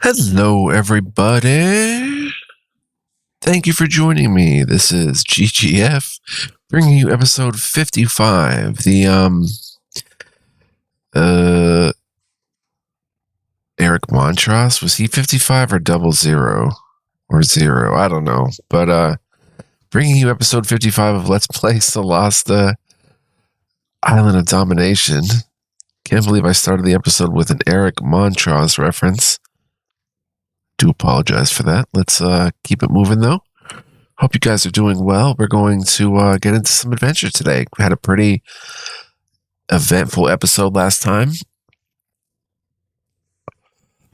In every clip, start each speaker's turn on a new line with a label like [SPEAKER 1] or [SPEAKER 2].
[SPEAKER 1] Hello, everybody. Thank you for joining me. This is GGF, bringing you episode 55. Eric Montross, was he 55 or 00 or 0? I don't know. But, bringing you episode 55 of Let's Play Solasta, Island of Domination. Can't believe I started the episode with an Eric Montross reference. Do apologize for that. Let's keep it moving though. Hope you guys are doing well. We're going to get into some adventure today. We had a pretty eventful episode last time.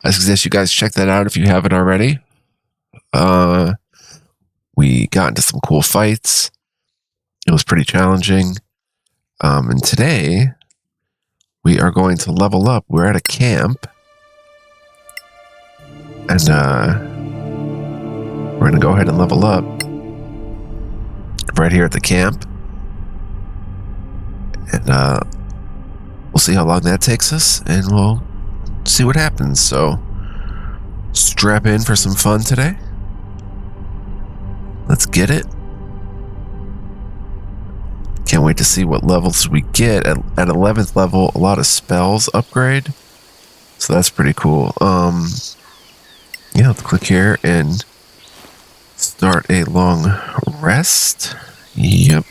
[SPEAKER 1] I suggest you guys check that out if you haven't already. We got into some cool fights. It was pretty challenging. And today we are going to level up. We're at a camp. And we're going to go ahead and level up right here at the camp. And we'll see how long that takes us, and we'll see what happens. So strap in for some fun today. Let's get it. Can't wait to see what levels we get. At 11th level, a lot of spells upgrade. So that's pretty cool. Yeah, let's click here and start a long rest. Yep.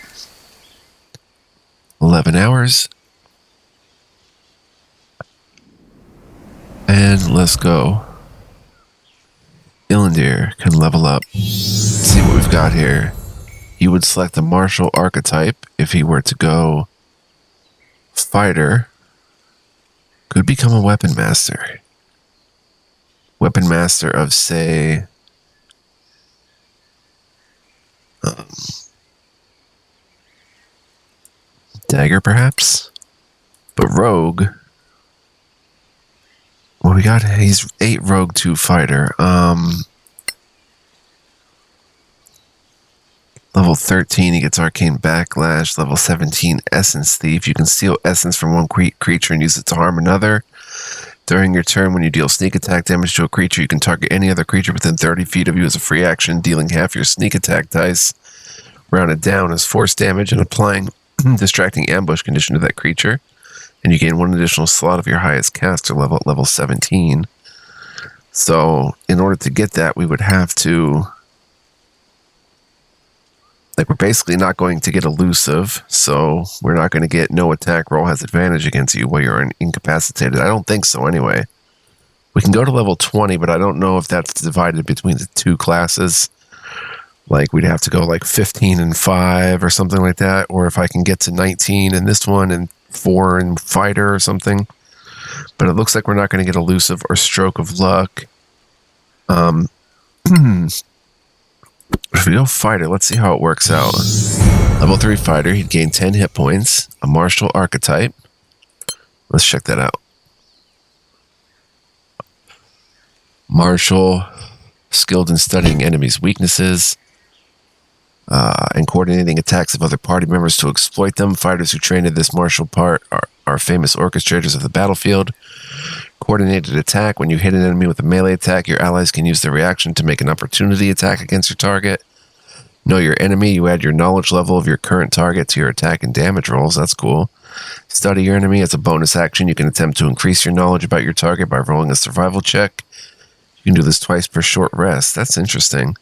[SPEAKER 1] 11 hours. And let's go. Ilandir can level up. Let's see what we've got here. He would select the martial archetype if he were to go fighter. Could become a weapon master. Weapon master of, say, dagger, perhaps? But rogue, well, we got, he's 8 rogue, 2 fighter. Level 13, he gets arcane backlash. Level 17, essence thief. You can steal essence from one creature and use it to harm another. During your turn, when you deal sneak attack damage to a creature, you can target any other creature within 30 feet of you as a free action, dealing half your sneak attack dice, rounded down as force damage, and applying distracting ambush condition to that creature. And you gain 1 additional slot of your highest caster level at level 17. So, in order to get that, we would have to... Like, we're basically not going to get elusive, so we're not going to get no attack roll has advantage against you while you're incapacitated. I don't think so anyway. We can go to level 20, but I don't know if that's divided between the 2 classes. Like, we'd have to go like 15 and 5 or something like that, or if I can get to 19 in this one and 4 in fighter or something. But it looks like we're not going to get elusive or stroke of luck. If we go fighter, let's see how it works out. Level 3 fighter, he'd gain 10 hit points, a martial archetype. Let's check that out. Martial, skilled in studying enemies' weaknesses, and coordinating attacks of other party members to exploit them. Fighters who train in this martial part are famous orchestrators of the battlefield. Coordinated attack. When you hit an enemy with a melee attack, your allies can use their reaction to make an opportunity attack against your target. Know your enemy. You add your knowledge level of your current target to your attack and damage rolls. That's cool. Study your enemy. As a bonus action, you can attempt to increase your knowledge about your target by rolling a survival check. You can do this twice per short rest. That's interesting.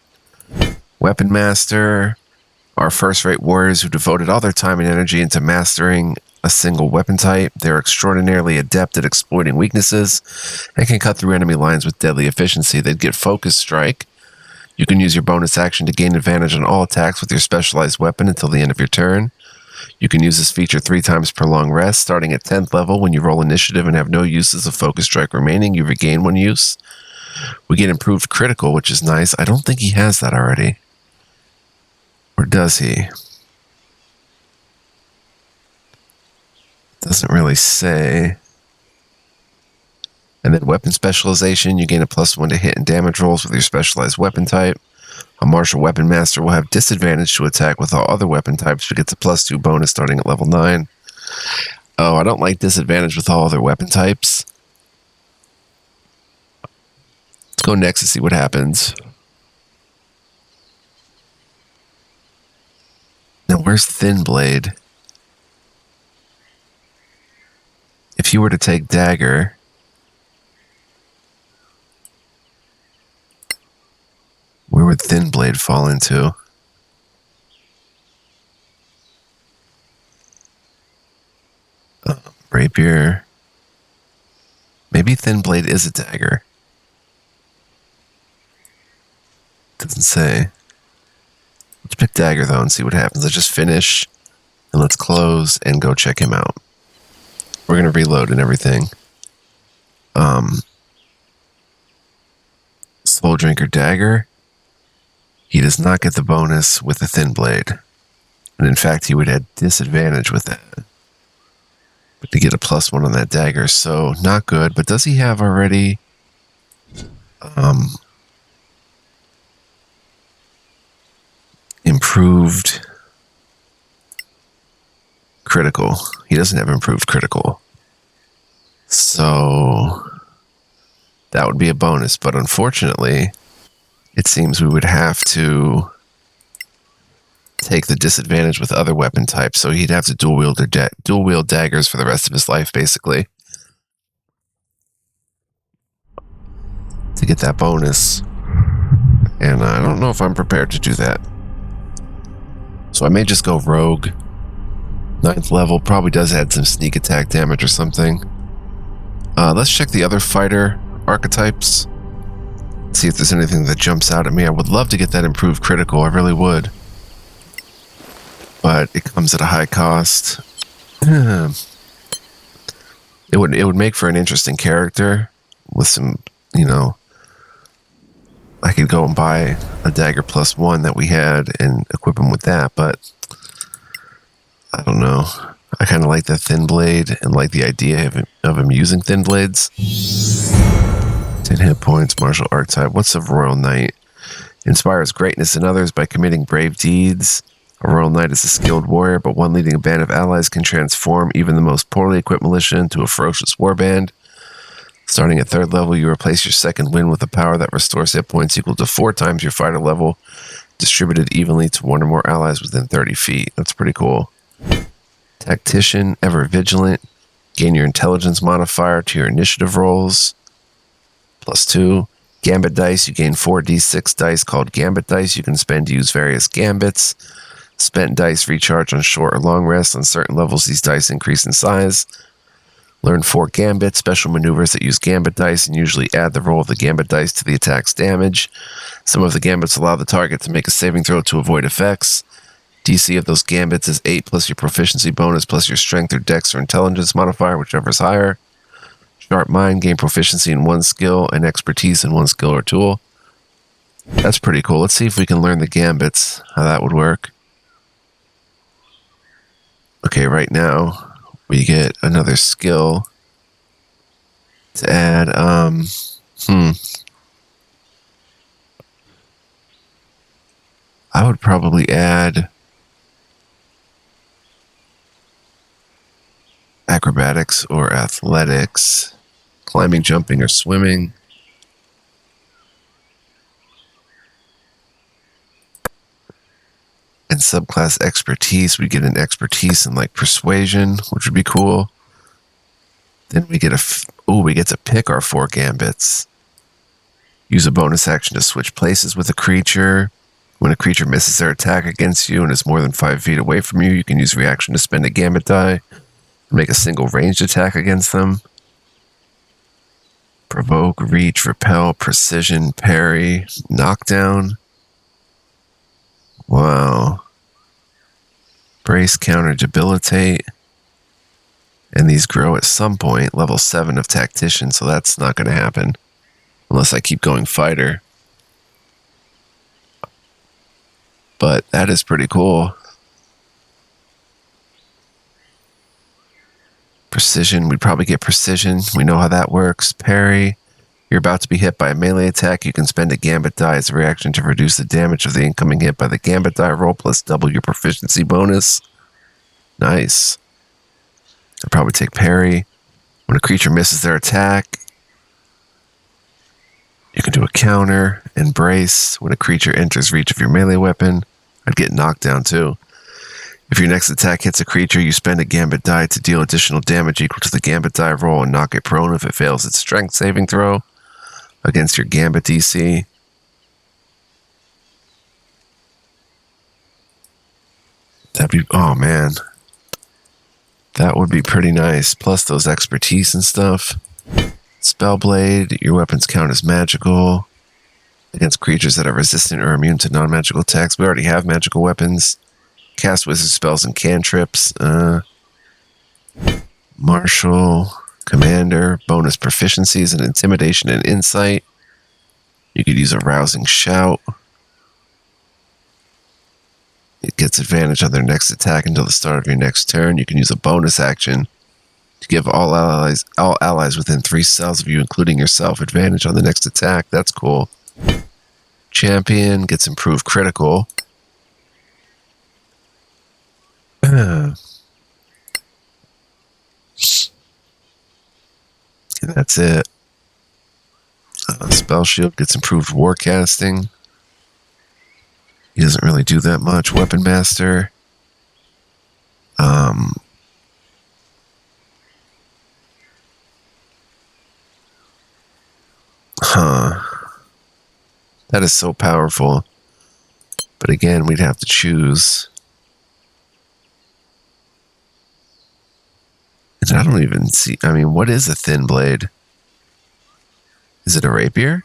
[SPEAKER 1] Weapon master. Our first-rate warriors who devoted all their time and energy into mastering a single weapon type. They're extraordinarily adept at exploiting weaknesses and can cut through enemy lines with deadly efficiency. They'd get Focus Strike. You can use your bonus action to gain advantage on all attacks with your specialized weapon until the end of your turn. You can use this feature 3 times per long rest. Starting at 10th level, when you roll initiative and have no uses of Focus Strike remaining, you regain 1 use. We get improved critical, which is nice. I don't think he has that already. Or does he? Doesn't really say. And then weapon specialization, you gain a +1 to hit and damage rolls with your specialized weapon type. A martial weapon master will have disadvantage to attack with all other weapon types, but gets a +2 bonus starting at level 9. Oh, I don't like disadvantage with all other weapon types. go next to see what happens. Now, where's Thin Blade? If you were to take Dagger, where would Thin Blade fall into? Rapier. Maybe Thin Blade is a dagger. Doesn't say. Let's pick Dagger, though, and see what happens. Let's just finish, and let's close and go check him out. We're going to reload and everything. Soul Drinker Dagger. He does not get the bonus with the Thin Blade. And in fact, he would have disadvantage with that. But to get a +1 on that dagger, so not good. But does he have already... improved critical. He doesn't have improved critical. So that would be a bonus. But unfortunately, it seems we would have to take the disadvantage with other weapon types. So he'd have to dual wield daggers for the rest of his life, basically, to get that bonus. And I don't know if I'm prepared to do that. So I may just go rogue. 9th level, probably does add some sneak attack damage or something. Let's check the other fighter archetypes. See if there's anything that jumps out at me. I would love to get that improved critical, I really would. But it comes at a high cost. It would make for an interesting character with some, you know, I could go and buy a dagger +1 that we had and equip him with that, but I don't know. I kind of like the Thin Blade and like the idea of him using Thin Blades. 10 hit points, martial archetype. What's a Royal Knight? Inspires greatness in others by committing brave deeds. A Royal Knight is a skilled warrior, but one leading a band of allies can transform even the most poorly equipped militia into a ferocious warband. Starting at 3rd level, you replace your second wind with a power that restores hit points equal to 4 times your fighter level, distributed evenly to 1 or more allies within 30 feet. That's pretty cool. Tactician, ever vigilant. Gain your intelligence modifier to your initiative rolls. +2. Gambit dice, you gain 4d6 dice called Gambit dice. You can spend to use various gambits. Spent dice recharge on short or long rests. On certain levels, these dice increase in size. Learn 4 gambits, special maneuvers that use gambit dice and usually add the roll of the gambit dice to the attack's damage. Some of the gambits allow the target to make a saving throw to avoid effects. DC of those gambits is 8 plus your proficiency bonus plus your strength or dex or intelligence modifier, whichever is higher. Sharp mind, gain proficiency in 1 skill and expertise in 1 skill or tool. That's pretty cool. Let's see if we can learn the gambits, how that would work. Okay, right now we get another skill to add. I would probably add acrobatics or athletics, climbing, jumping, or swimming. And subclass expertise, we get an expertise in like persuasion, which would be cool. Then we get we get to pick our 4 gambits. Use a bonus action to switch places with a creature. When a creature misses their attack against you and is more than 5 feet away from you, you can use reaction to spend a gambit die and make a single ranged attack against them. Provoke, reach, repel, precision, parry, knockdown. Wow. Brace, counter, debilitate. And these grow at some point, level 7 of tactician, so that's not going to happen. Unless I keep going fighter. But that is pretty cool. Precision, we'd probably get precision. We know how that works. Parry. You're about to be hit by a melee attack. You can spend a gambit die as a reaction to reduce the damage of the incoming hit by the gambit die roll plus double your proficiency bonus. Nice. I'd probably take parry. When a creature misses their attack, You can do a counter, embrace. When a creature enters reach of your melee weapon, I'd get knocked down too. If your next attack hits a creature, you spend a gambit die to deal additional damage equal to the gambit die roll and knock it prone if it fails its strength saving throw against your gambit DC. That'd be, oh man. That would be pretty nice. Plus those expertise and stuff. Spellblade, your weapons count as magical against creatures that are resistant or immune to non-magical attacks. We already have magical weapons. Cast wizard spells and cantrips. Martial, commander, bonus proficiencies and intimidation and insight. You could use a rousing shout. It gets advantage on their next attack until the start of your next turn. You can use a bonus action to give all allies within 3 cells of you, including yourself, advantage on the next attack. That's cool. Champion gets improved critical. And that's it. Spell shield gets improved warcasting. He doesn't really do that much. Weapon master. That is so powerful. But again, we'd have to choose. And I don't even see, I mean, what is a thin blade? Is it a rapier?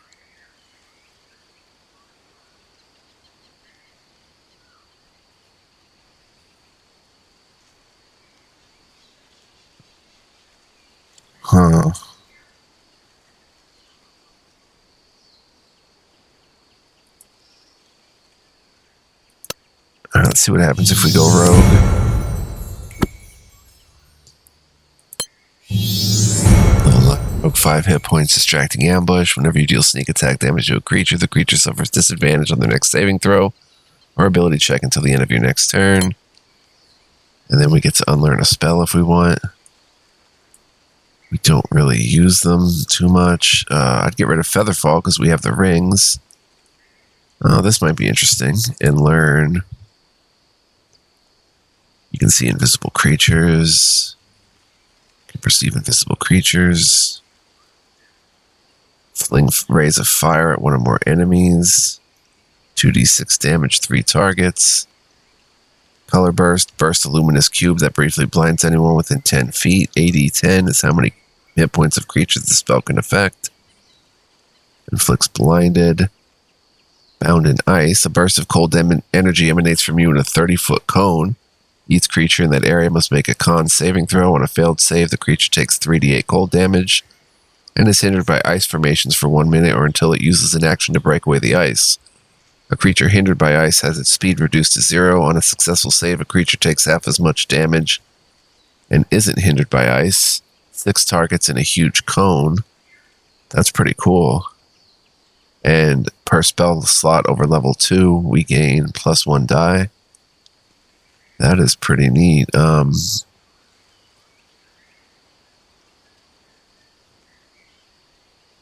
[SPEAKER 1] Huh. All right, let's see what happens if we go rogue. Rogue 5 hit points, distracting ambush. Whenever you deal sneak attack damage to a creature, the creature suffers disadvantage on their next saving throw or ability check until the end of your next turn. And then we get to unlearn a spell if we want. We don't really use them too much. I'd get rid of Featherfall because we have the rings. This might be interesting. And learn. You can see invisible creatures. You can perceive invisible creatures. Fling rays of fire at one or more enemies. 2d6 damage, 3 targets. Color burst. Burst a luminous cube that briefly blinds anyone within 10 feet. AD10 is how many hit points of creatures the spell can affect. Inflicts blinded. Bound in ice. A burst of cold energy emanates from you in a 30-foot cone. Each creature in that area must make a con saving throw. On a failed save, the creature takes 3d8 cold damage and is hindered by ice formations for 1 minute or until it uses an action to break away the ice. A creature hindered by ice has its speed reduced to 0. On a successful save, a creature takes half as much damage and isn't hindered by ice. 6 targets in a huge cone. That's pretty cool. And per spell slot over level 2, we gain +1 die. That is pretty neat.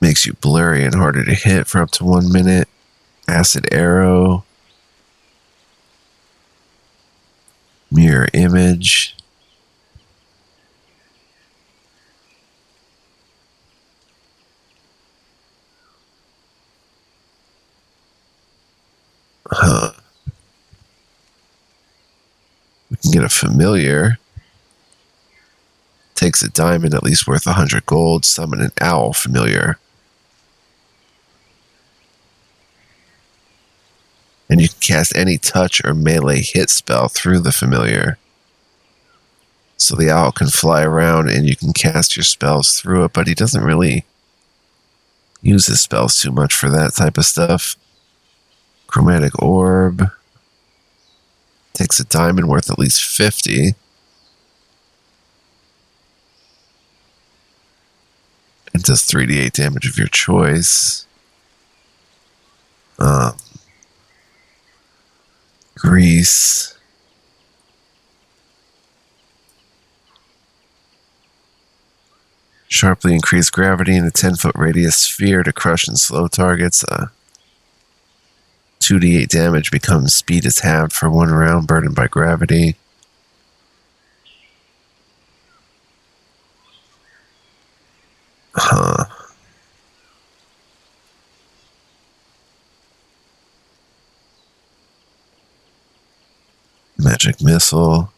[SPEAKER 1] Makes you blurry and harder to hit for up to 1 minute. Acid arrow. Mirror image. We can get a familiar. Takes a diamond, at least worth 100 gold. Summon an owl familiar. And you can cast any touch or melee hit spell through the familiar. So the owl can fly around and you can cast your spells through it, but he doesn't really use his spells too much for that type of stuff. Chromatic orb. Takes a diamond worth at least 50. And does 3d8 damage of your choice. Grease. Sharply increase gravity in a 10-foot radius sphere to crush and slow targets. 2d8 damage becomes speed is halved for 1 round burdened by gravity. Huh. Magic missile.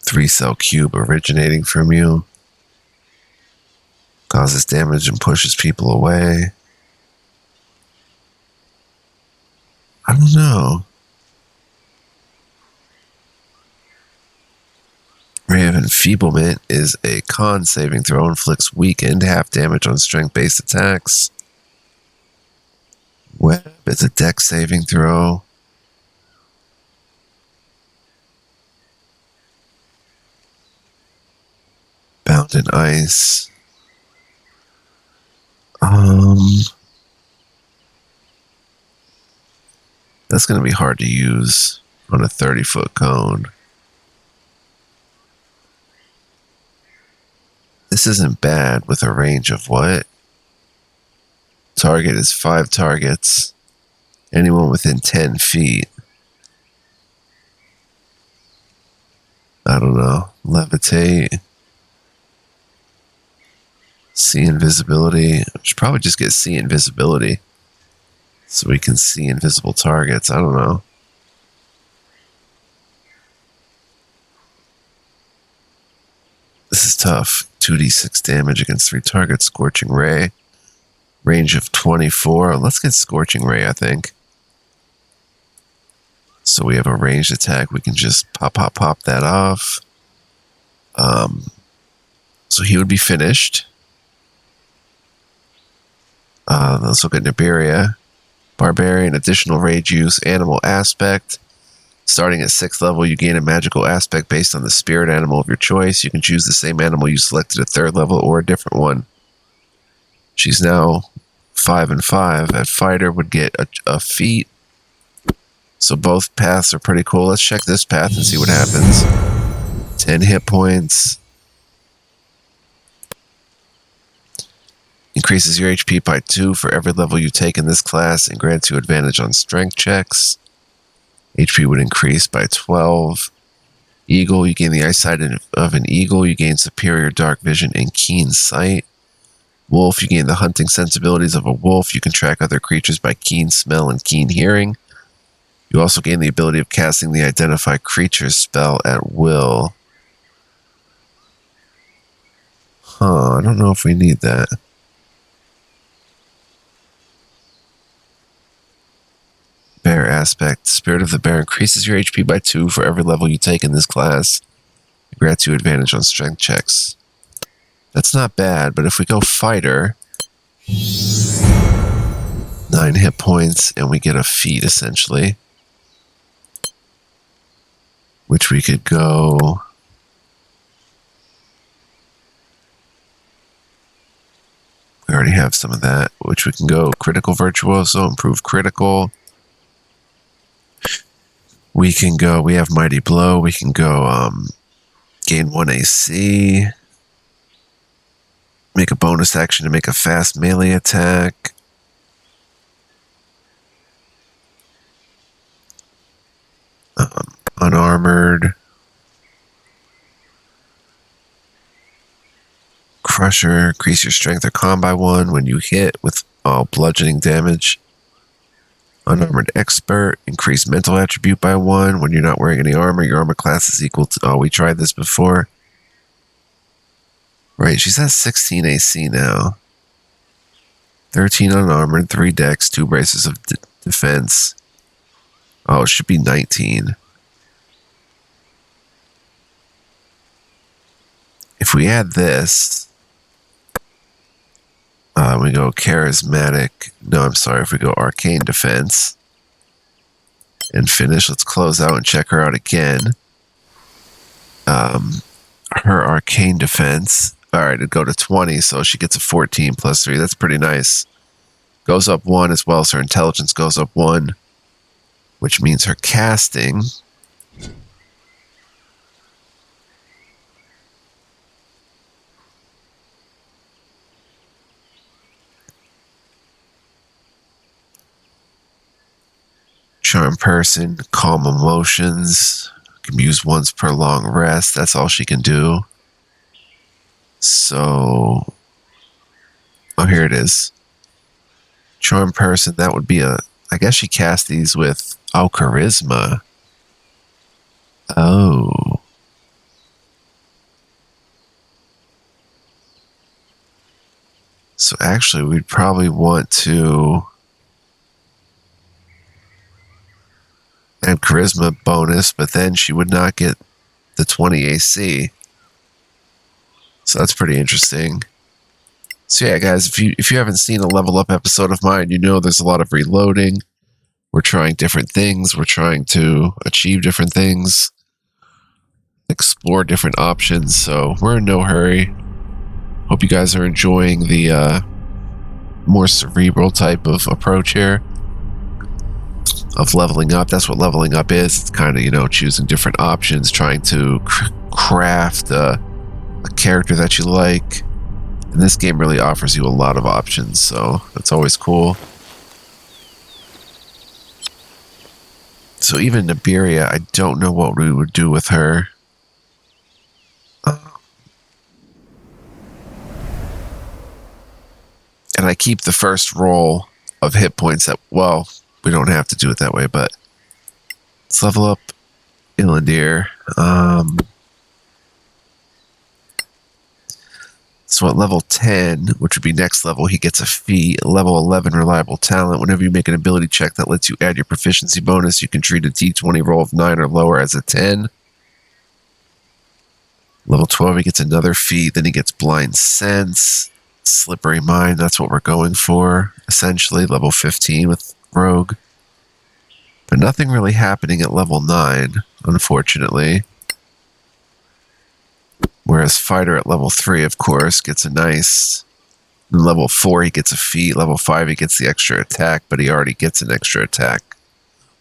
[SPEAKER 1] Three-cell cube originating from you. Causes damage and pushes people away. I don't know. Ray of Enfeeblement is a con saving throw, inflicts weakened half damage on strength-based attacks. Web is a dex saving throw. Bound in ice. That's going to be hard to use on a 30-foot cone. This isn't bad with a range of what? Target is 5 targets. Anyone within 10 feet. I don't know. Levitate. See invisibility. I should probably just get see invisibility so we can see invisible targets. I don't know. This is tough. 2d6 damage against 3 targets. Scorching Ray. Range of 24. Let's get Scorching Ray, I think. So we have a ranged attack. We can just pop that off. So he would be finished. Let's look at Nibiria. Barbarian, additional rage use, animal aspect. Starting at 6th level, you gain a magical aspect based on the spirit animal of your choice. You can choose the same animal you selected at 3rd level or a different one. She's now 5 and 5. At fighter would get a feat. So both paths are pretty cool. Let's check this path and see what happens. 10 hit points. Increases your HP by 2 for every level you take in this class and grants you advantage on strength checks. HP would increase by 12. Eagle, you gain the eyesight of an eagle. You gain superior dark vision and keen sight. Wolf, you gain the hunting sensibilities of a wolf. You can track other creatures by keen smell and keen hearing. You also gain the ability of casting the Identify Creatures spell at will. I don't know if we need that. Bear aspect. Spirit of the Bear increases your HP by 2 for every level you take in this class. It grants you advantage on strength checks. That's not bad, but if we go fighter, 9 hit points, and we get a feat, essentially. Which we could go... We already have some of that, which we can go critical virtuoso, improve critical. We can go, we have Mighty Blow, we can go gain 1 AC, make a bonus action to make a fast melee attack. Unarmored. Crusher, increase your strength or con by 1 when you hit with all bludgeoning damage. Unarmored Expert, increase mental attribute by 1 when you're not wearing any armor. Your armor class is equal to... Oh, we tried this before. Right, she's at 16 AC now. 13 unarmored, 3 dex, 2 braces of defense. Oh, it should be 19. If we add this... we go charismatic. No, I'm sorry. If we go arcane defense and finish, let's close out and check her out again. Her arcane defense. All right, it'd go to 20, so she gets a 14 plus 3. That's pretty nice. Goes up 1 as well, so her intelligence goes up 1, which means her casting Charm Person, Calm Emotions. Can be used once per long rest. That's all she can do. So, oh, here it is. Charm Person, that would be a, I guess she cast these with, oh, Charisma. Oh. So actually, we'd probably want to add Charisma bonus, but then she would not get the 20 AC. So that's pretty interesting. So yeah, guys, if you haven't seen a level up episode of mine, you know there's a lot of reloading. We're trying different things. We're trying to achieve different things, explore different options. So we're in no hurry. Hope you guys are enjoying the more cerebral type of approach here of leveling up. That's what leveling up is. It's kind of, you know, choosing different options, trying to craft a character that you like. And this game really offers you a lot of options, so that's always cool. So even Nibiria, I don't know what we would do with her. And I keep the first roll of hit points at, well, we don't have to do it that way, but let's level up Ilandir. So at level 10, which would be next level, he gets a feat. Level 11, Reliable Talent. Whenever you make an ability check that lets you add your proficiency bonus, you can treat a d20 roll of 9 or lower as a 10. Level 12, he gets another feat. Then he gets Blind Sense. Slippery Mind, that's what we're going for, essentially. Level 15 with Rogue. But nothing really happening at level 9, unfortunately. Whereas Fighter at level 3, of course, gets a nice... In level 4, he gets a feat. Level 5, he gets the extra attack, but he already gets an extra attack.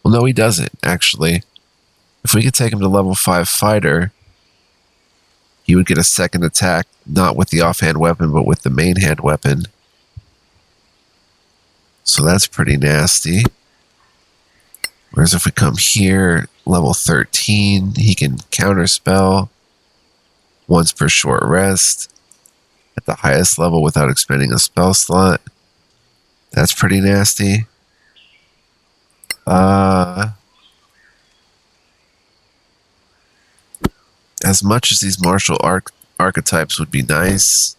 [SPEAKER 1] Well, no, he doesn't, actually. If we could take him to level 5 Fighter, he would get a second attack, not with the offhand weapon, but with the main hand weapon. So that's pretty nasty. Whereas if we come here, level 13, he can counterspell once per short rest at the highest level without expending a spell slot. That's pretty nasty. As much as these martial archetypes would be nice,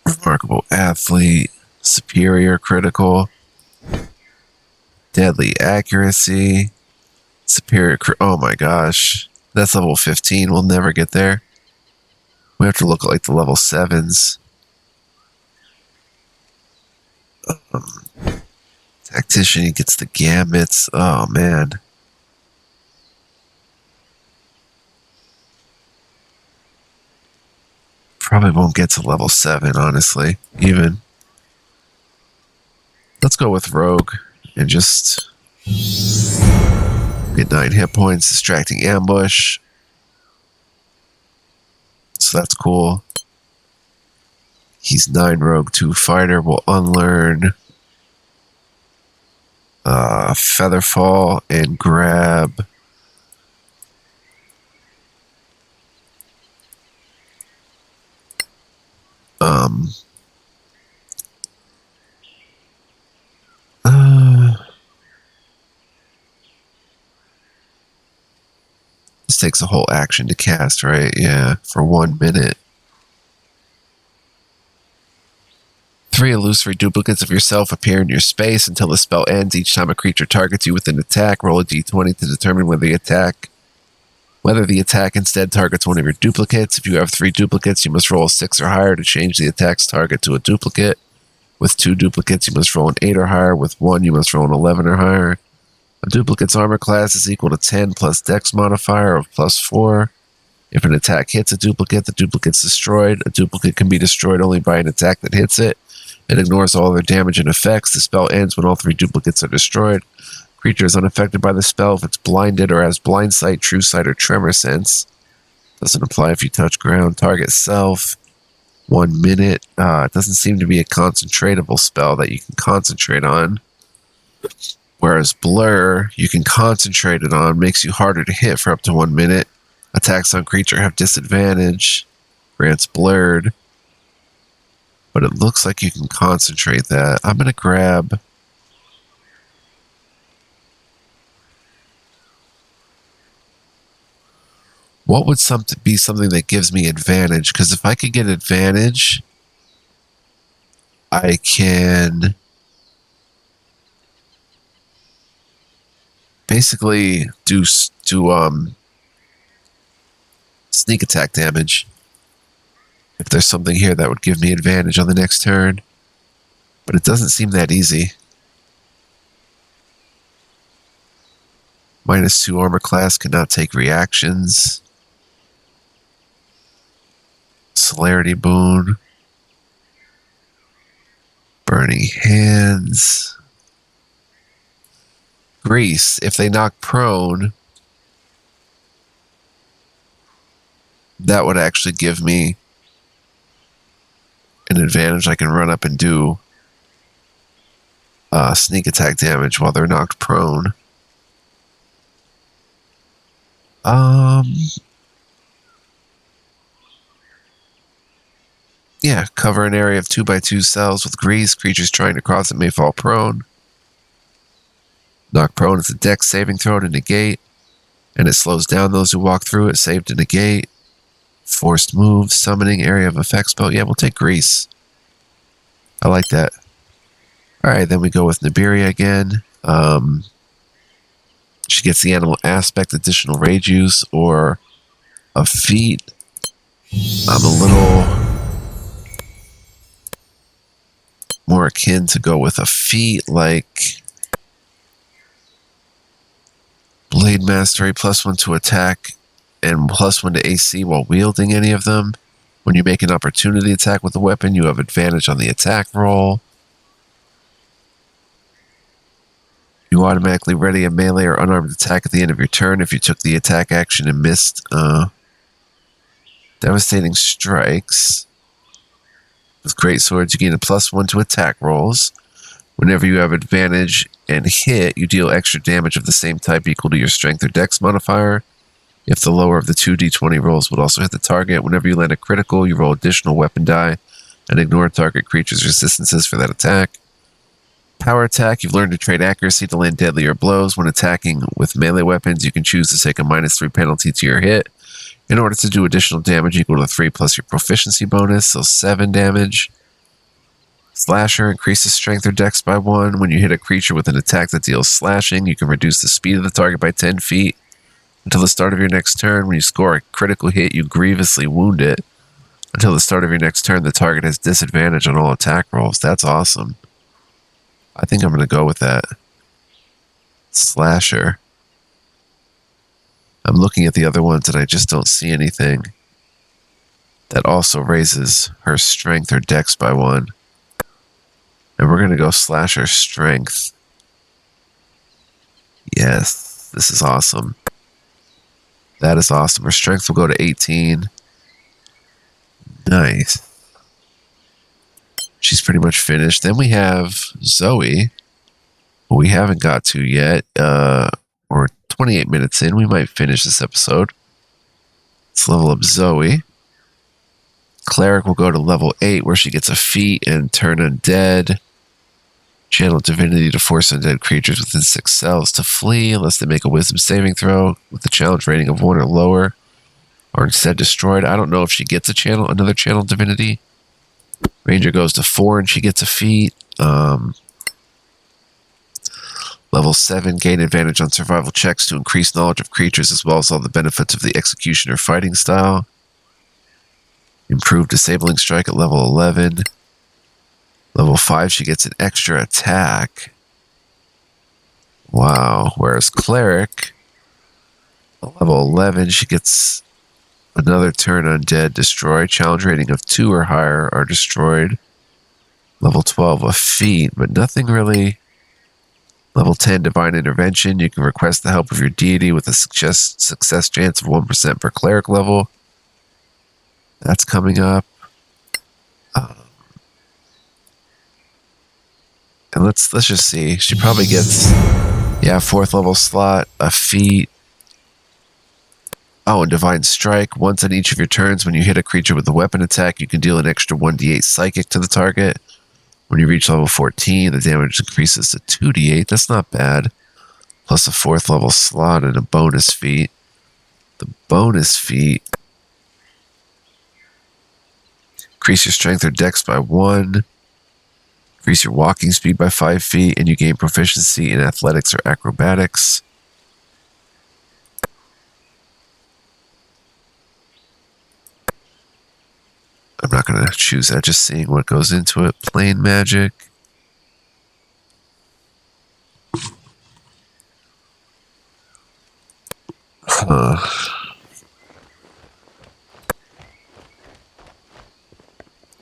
[SPEAKER 1] Remarkable Athlete, Superior Critical, Deadly Accuracy, Superior oh my gosh, that's level 15, we'll never get there. We have to look at like the level 7s. Tactician, he gets the gambits. Oh, man. Probably won't get to level 7, honestly, even. Let's go with Rogue and just get 9 hit points, Distracting Ambush. So that's cool. He's 9 Rogue, 2 Fighter. We'll unlearn Featherfall and grab this takes a whole action to cast, right? Yeah, for 1 minute. 3 illusory duplicates of yourself appear in your space until the spell ends. Each time a creature targets you with an attack, roll a d20 to determine whether the attack instead targets one of your duplicates. If you have 3 duplicates, you must roll a 6 or higher to change the attack's target to a duplicate. With 2 duplicates, you must roll an 8 or higher. With 1, you must roll an 11 or higher. A duplicate's armor class is equal to 10 plus dex modifier of plus 4. If an attack hits a duplicate, the duplicate's destroyed. A duplicate can be destroyed only by an attack that hits it. It ignores all other damage and effects. The spell ends when all 3 duplicates are destroyed. Creature is unaffected by the spell if it's blinded or has blind sight, true sight, or tremor sense. Doesn't apply if you touch ground. Target self. 1 minute. It doesn't seem to be a concentratable spell that you can concentrate on. Whereas Blur, you can concentrate it on, makes you harder to hit for up to 1 minute. Attacks on creature have disadvantage. Grants Blurred. But it looks like you can concentrate that. I'm going to grab... What would be something that gives me advantage? Because if I could get advantage, I can basically do sneak attack damage. If there's something here that would give me advantage on the next turn. But it doesn't seem that easy. -2 armor class, cannot take reactions. Celerity boon. Burning hands. Grease, if they knock prone, that would actually give me an advantage. I can run up and do sneak attack damage while they're knocked prone. Yeah, cover an area of 2x2 cells with grease. Creatures trying to cross it may fall prone. Knock prone is a dex saving throw to negate, and it slows down those who walk through it. Save to negate. Forced move, summoning, area of effect spell. Yeah, we'll take grease. I like that. Alright, then we go with Nibiria again. She gets the animal aspect, additional rage use, or a feat. I'm a little more akin to go with a feat like Blade Mastery, +1 to attack and +1 to AC while wielding any of them. When you make an opportunity attack with the weapon, you have advantage on the attack roll. You automatically ready a melee or unarmed attack at the end of your turn if you took the attack action and missed. Devastating strikes. With great swords, you gain a +1 to attack rolls. Whenever you have advantage and hit, you deal extra damage of the same type equal to your strength or dex modifier. If the lower of the 2d20 rolls would also hit the target, whenever you land a critical, you roll additional weapon die and ignore target creature's resistances for that attack. Power attack, you've learned to trade accuracy to land deadlier blows. When attacking with melee weapons, you can choose to take a -3 penalty to your hit in order to do additional damage equal to 3 plus your proficiency bonus, so 7 damage. Slasher increases strength or dex by 1. When you hit a creature with an attack that deals slashing, you can reduce the speed of the target by 10 feet until the start of your next turn. When you score a critical hit, you grievously wound it. Until the start of your next turn, the target has disadvantage on all attack rolls. That's awesome. I think I'm going to go with that. Slasher. I'm looking at the other ones and I just don't see anything that also raises her strength or dex by 1. And we're going to go Slasher Strength. Yes, this is awesome. That is awesome. Her strength will go to 18. Nice. She's pretty much finished. Then we have Zoe, who we haven't got to yet. We're 28 minutes in. We might finish this episode. Let's level up Zoe. Cleric will go to level 8, where she gets a feat and turn undead. Channel Divinity to force undead creatures within 6 cells to flee unless they make a wisdom saving throw with a challenge rating of 1 or lower, or instead destroyed. I don't know if she gets another Channel Divinity. Ranger goes to 4 and she gets a feat. Level 7, gain advantage on survival checks to increase knowledge of creatures as well as all the benefits of the executioner fighting style. Improved disabling strike at level 11. Level 5, she gets an extra attack. Wow. Whereas Cleric, at level 11, she gets another turn undead, destroy. Challenge rating of 2 or higher are destroyed. Level 12, a feat, but nothing really. Level 10, divine intervention. You can request the help of your deity with a success chance of 1% per cleric level. That's coming up. And let's just see. She probably gets, yeah, 4th level slot, a feat. Oh, and Divine Strike. Once on each of your turns, when you hit a creature with a weapon attack, you can deal an extra 1d8 psychic to the target. When you reach level 14, the damage increases to 2d8. That's not bad. Plus a 4th level slot and a bonus feat. The bonus feat, increase your strength or dex by 1. Increase your walking speed by 5 feet, and you gain proficiency in athletics or acrobatics. I'm not going to choose that, just seeing what goes into it. Plain magic.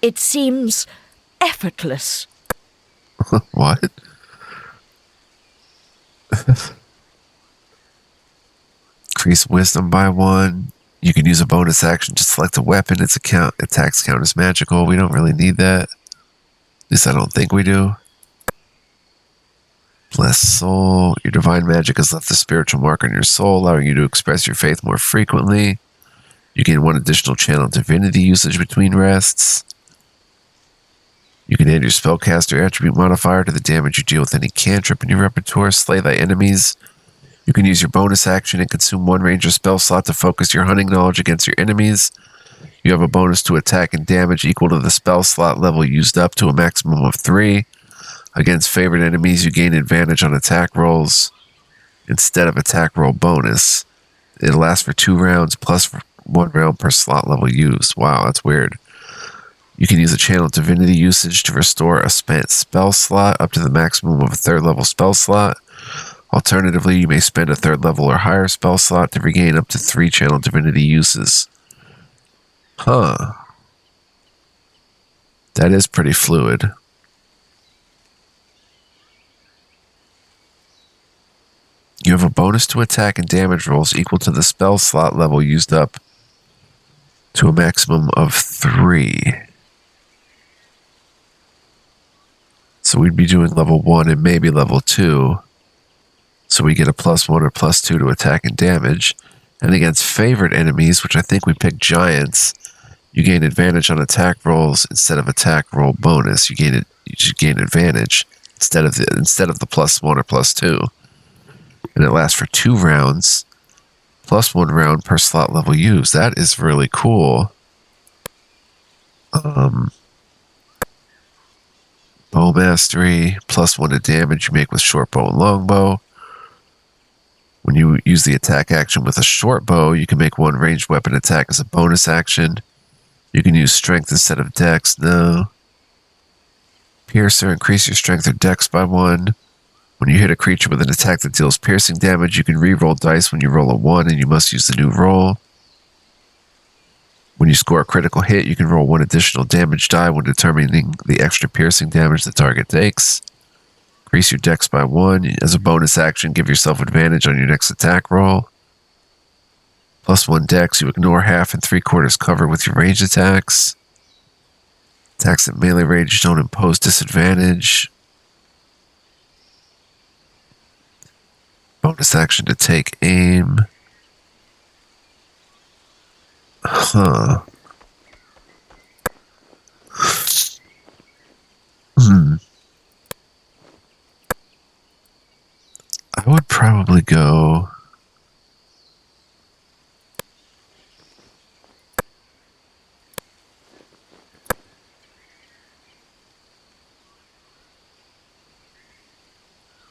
[SPEAKER 2] It seems effortless.
[SPEAKER 1] What? Increase wisdom by 1. You can use a bonus action to select a weapon. Its attacks count as magical. We don't really need that. At least I don't think we do. Bless soul. Your divine magic has left a spiritual mark on your soul, allowing you to express your faith more frequently. You gain 1 additional channel divinity usage between rests. You can add your spellcaster attribute modifier to the damage you deal with any cantrip in your repertoire. Slay thy enemies. You can use your bonus action and consume 1 ranger spell slot to focus your hunting knowledge against your enemies. You have a bonus to attack and damage equal to the spell slot level used up to a maximum of 3. Against favorite enemies, you gain advantage on attack rolls instead of attack roll bonus. It lasts for 2 rounds plus 1 round per slot level used. Wow, that's weird. You can use a channel divinity usage to restore a spent spell slot up to the maximum of a 3rd level spell slot. Alternatively, you may spend a 3rd level or higher spell slot to regain up to 3 channel divinity uses. Huh. That is pretty fluid. You have a bonus to attack and damage rolls equal to the spell slot level used up to a maximum of 3. So we'd be doing level 1 and maybe level 2. So we get a +1 or +2 to attack and damage. And against favorite enemies, which I think we picked giants, you gain advantage on attack rolls instead of attack roll bonus. You should gain advantage instead of the +1 or +2. And it lasts for 2 rounds, +1 round per slot level used. That is really cool. Bow mastery, +1 to damage you make with short bow and long bow. When you use the attack action with a short bow, you can make 1 ranged weapon attack as a bonus action. You can use strength instead of dex. No. Piercer, increase your strength or dex by 1. When you hit a creature with an attack that deals piercing damage, you can re-roll dice when you roll a 1 and you must use the new roll. When you score a critical hit, you can roll 1 additional damage die when determining the extra piercing damage the target takes. Increase your dex by 1. As a bonus action, give yourself advantage on your next attack roll. +1 dex, you ignore half and 3/4 cover with your ranged attacks. Attacks at melee range don't impose disadvantage. Bonus action to take aim. Huh. I would probably go...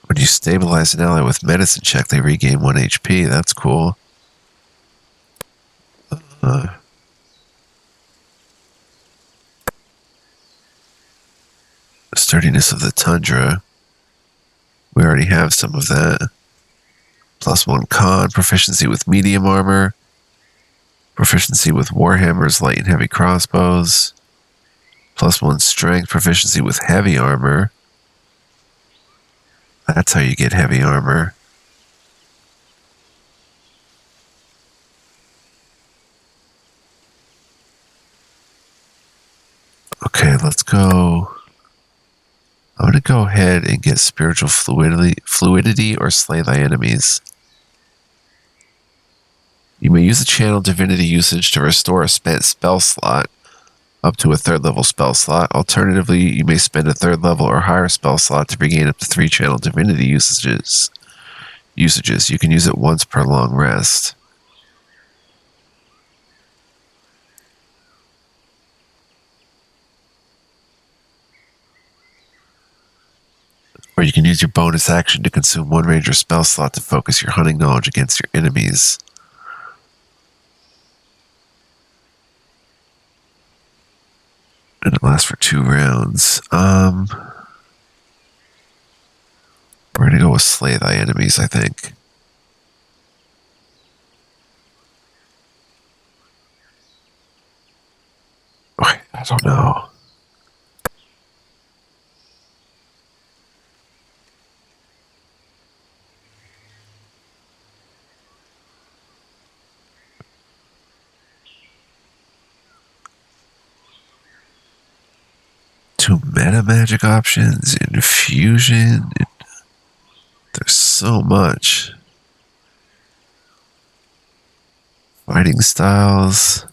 [SPEAKER 1] When you stabilize an ally with medicine check, they regain 1 HP. That's cool. Sturdiness of the Tundra. We already have some of that. +1 con, proficiency with medium armor. Proficiency with warhammers, light and heavy crossbows. +1 strength, proficiency with heavy armor. That's how you get heavy armor. Okay, let's go. I'm going to go ahead and get spiritual fluidity or slay thy enemies. You may use a channel divinity usage to restore a spent spell slot up to a 3rd level spell slot. Alternatively, you may spend a 3rd level or higher spell slot to regain up to 3 channel divinity usages. You can use it once per long rest. Or you can use your bonus action to consume 1 ranger spell slot to focus your hunting knowledge against your enemies. And it lasts for 2 rounds. We're going to go with slay thy enemies, I think. Okay, I don't know. Two meta magic options, infusion. There's so much. Fighting styles.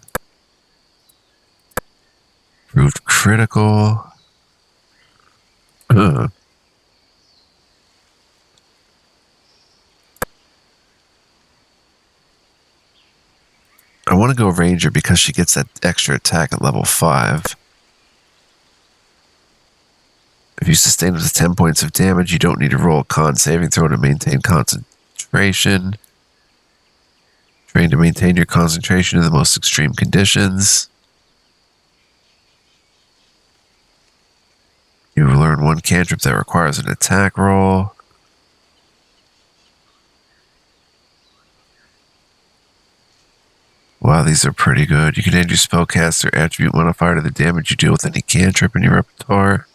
[SPEAKER 1] Proved critical. I want to go Ranger because she gets that extra attack at level 5. If you sustain up to 10 points of damage, you don't need to roll a con saving throw to maintain concentration. Train to maintain your concentration in the most extreme conditions. You will learn 1 cantrip that requires an attack roll. Wow, these are pretty good. You can add your spellcaster attribute modifier to the damage you deal with any cantrip in your repertoire.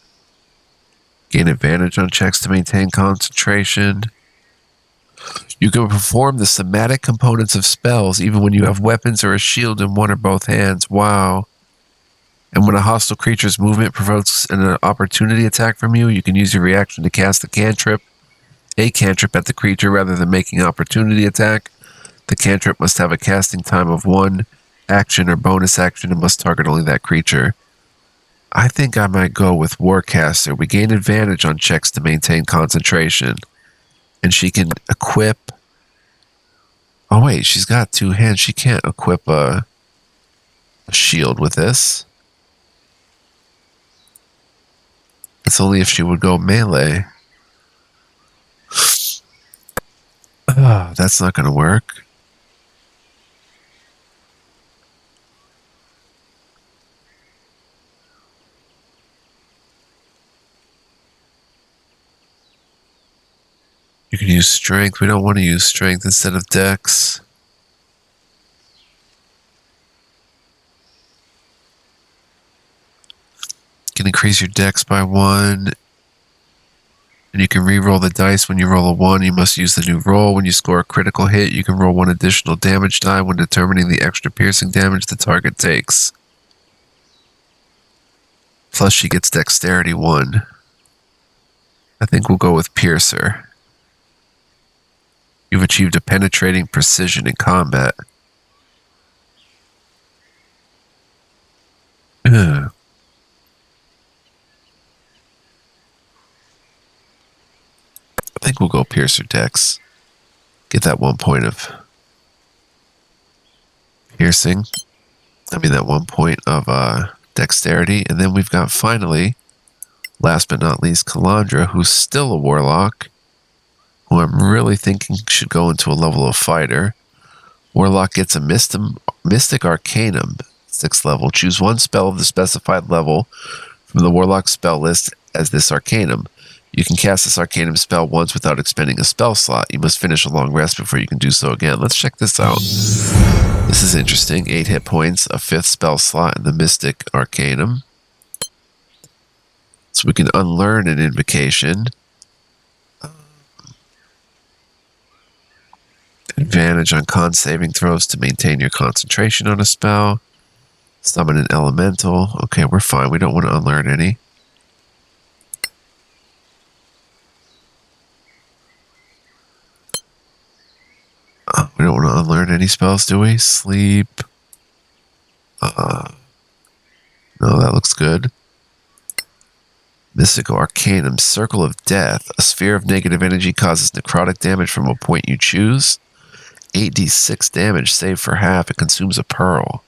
[SPEAKER 1] Gain advantage on checks to maintain concentration. You can perform the somatic components of spells even when you have weapons or a shield in one or both hands. Wow. And when a hostile creature's movement provokes an opportunity attack from you, you can use your reaction to cast a cantrip at the creature rather than making an opportunity attack. The cantrip must have a casting time of 1 action or bonus action and must target only that creature. I think I might go with Warcaster. We gain advantage on checks to maintain concentration. And she can equip... Oh wait, she's got 2 hands. She can't equip a shield with this. It's only if she would go melee. That's not going to work. You can use strength. We don't want to use strength instead of dex. You can increase your dex by 1. And you can re-roll the dice. When you roll a 1, you must use the new roll. When you score a critical hit, you can roll 1 additional damage die when determining the extra piercing damage the target takes. Plus she gets dexterity 1. I think we'll go with Piercer. You've achieved a penetrating precision in combat. Ugh. I think we'll go Piercer Dex. Get that 1 point of piercing. I mean that 1 point of dexterity. And then we've got finally, last but not least, Calandra, who's still a Warlock, who I'm really thinking should go into a level of fighter. Warlock gets a Mystic Arcanum, 6th level. Choose 1 spell of the specified level from the Warlock spell list as this Arcanum. You can cast this Arcanum spell once without expending a spell slot. You must finish a long rest before you can do so again. Let's check this out. This is interesting. 8 hit points, a 5th spell slot in the Mystic Arcanum. So we can unlearn an invocation. Advantage on con saving throws to maintain your concentration on a spell. Summon an elemental. Okay, we're fine. We don't want to unlearn any. learn any spells, do we? Sleep. No, that looks good. Mystical Arcanum, Circle of Death. A sphere of negative energy causes necrotic damage from a point you choose. 8d6 damage, save for half. It consumes a pearl.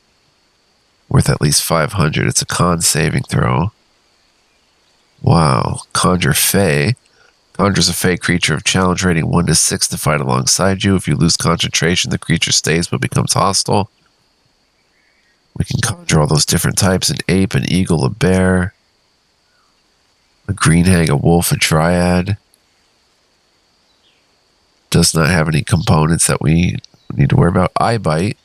[SPEAKER 1] Worth at least 500. It's a con saving throw. Wow. Conjure Fey. Conjures a Fey creature of challenge rating 1 to 6 to fight alongside you. If you lose concentration, the creature stays but becomes hostile. We can conjure all those different types. An ape, an eagle, a bear. A green hag, a wolf, a dryad. Does not have any components that we need to worry about. Eye Bite.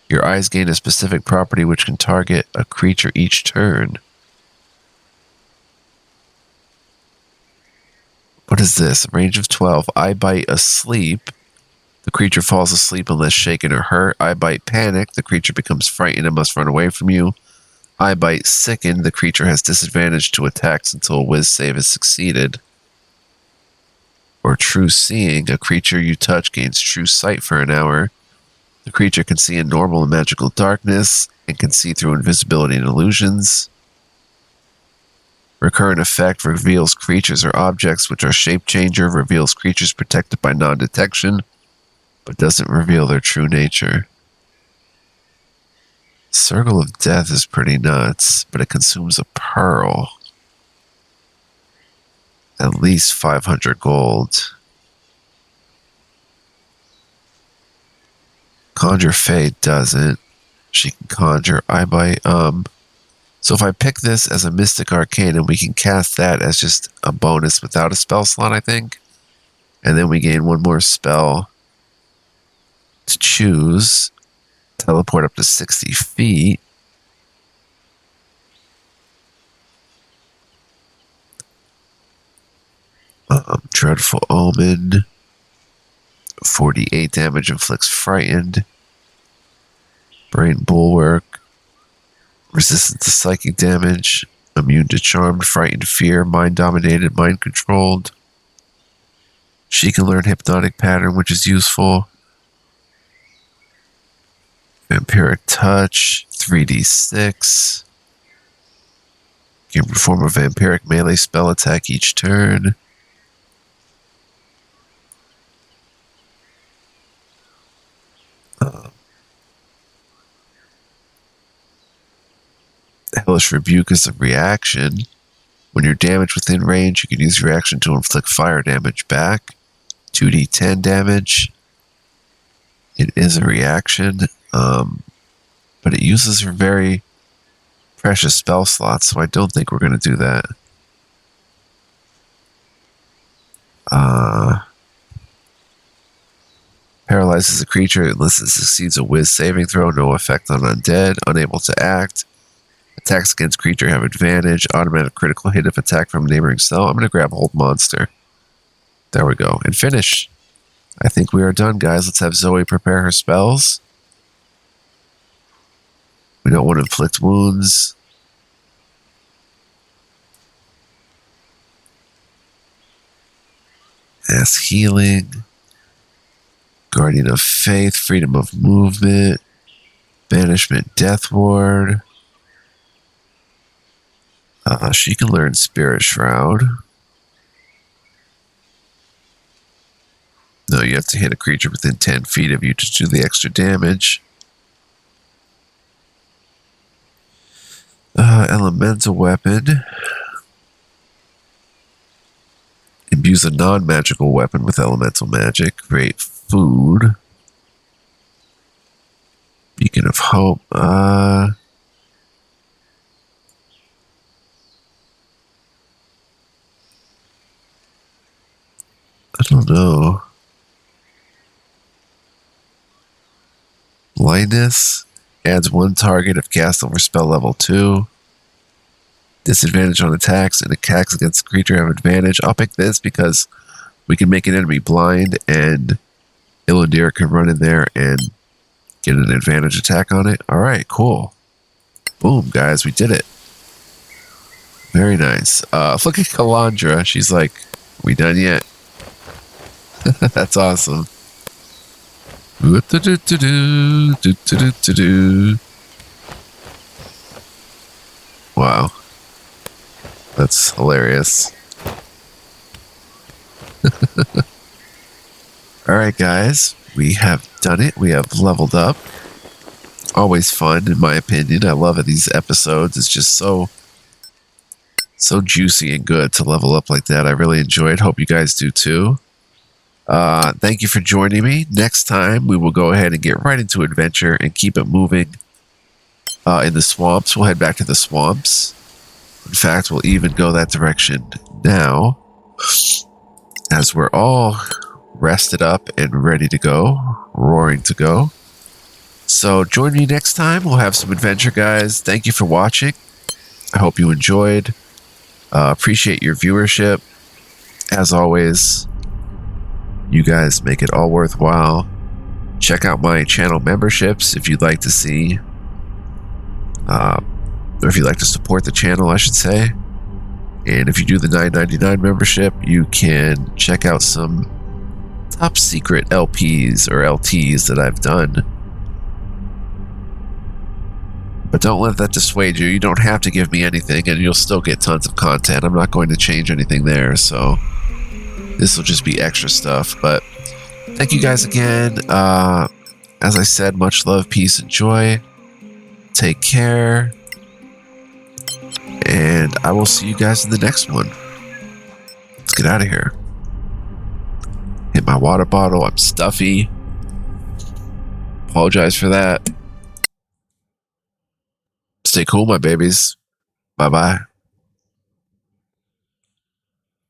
[SPEAKER 1] Your eyes gain a specific property which can target a creature each turn. What is this? Range of 12. Eye Bite, Asleep. The creature falls asleep unless shaken or hurt. Eye Bite, Panic. The creature becomes frightened and must run away from you. Eye Bite, Sicken. The creature has disadvantage to attacks until a Wiz save is succeeded. Or True Seeing. A creature you touch gains True Sight for an hour. The creature can see in normal and magical darkness and can see through invisibility and illusions. Recurrent effect reveals creatures or objects which are shape changer, reveals creatures protected by non-detection, but doesn't reveal their true nature. Circle of Death is pretty nuts, but it consumes a pearl. At least 500 gold. Conjure Fey doesn't. She can conjure Eye Bite. So if I pick this as a Mystic Arcanum, we can cast that as just a bonus without a spell slot, I think. And then we gain one more spell to choose. Teleport up to 60 feet. Dreadful Omen. 48 damage, inflicts frightened. Brain Bulwark. Resistance to psychic damage. Immune to charmed, frightened, fear, mind dominated, mind controlled. She can learn hypnotic pattern, which is useful. Vampiric touch, 3d6. You can perform a vampiric melee spell attack each turn. Hellish Rebuke is a reaction. When you're damaged within range, you can use your action to inflict fire damage back. 2d10 damage. It is a reaction, but it uses her very precious spell slots, so I don't think we're going to do that. Paralyzes a creature unless it succeeds a Wiz saving throw. No effect on undead. Unable to act. Attacks against creature have advantage. Automatic critical hit if attacked from a neighboring cell. I'm going to grab Hold Monster. There we go. And finish. I think we are done, guys. Let's have Zoe prepare her spells. We don't want to inflict wounds. Mass Healing. Guardian of Faith. Freedom of Movement. Banishment Death Ward. She can learn Spirit Shroud. No, you have to hit a creature within 10 feet of you to do the extra damage. Elemental Weapon. Imbues a non-magical weapon with elemental magic. Create food. Beacon of Hope. I don't know. Blindness adds one target if cast over spell level 2. Disadvantage on attacks, and attacks against the creature have advantage. I'll pick this because we can make an enemy blind, and Illidir can run in there and get an advantage attack on it. All right, cool. Boom, guys, we did it. Very nice. Look at Calandra. She's like, we done yet? That's awesome. Wow. That's hilarious. All right, guys. We have done it. We have leveled up. Always fun, in my opinion. I love it. These episodes. It's just so juicy and good to level up like that. I really enjoy it. Hope you guys do too. Thank you for joining me. Next time, we will go ahead and get right into adventure and keep it moving in the swamps. We'll head back to the swamps. In fact, we'll even go that direction now as we're all rested up and ready to go, roaring to go. So join me next time. We'll have some adventure, guys. Thank you for watching. I hope you enjoyed. Appreciate your viewership. As always, you guys make it all worthwhile. Check out my channel memberships if you'd like to see, or if you'd like to support the channel, I should say. And if you do the $9.99 membership, you can check out some top secret LPs or LTs that I've done. But don't let that dissuade you. You don't have to give me anything and you'll still get tons of content. I'm not going to change anything there, so this will just be extra stuff. But thank you guys again. As I said, much love, peace, and joy. Take care. And I will see you guys in the next one. Let's get out of here. Hit my water bottle. I'm stuffy. Apologize for that. Stay cool, my babies. Bye-bye.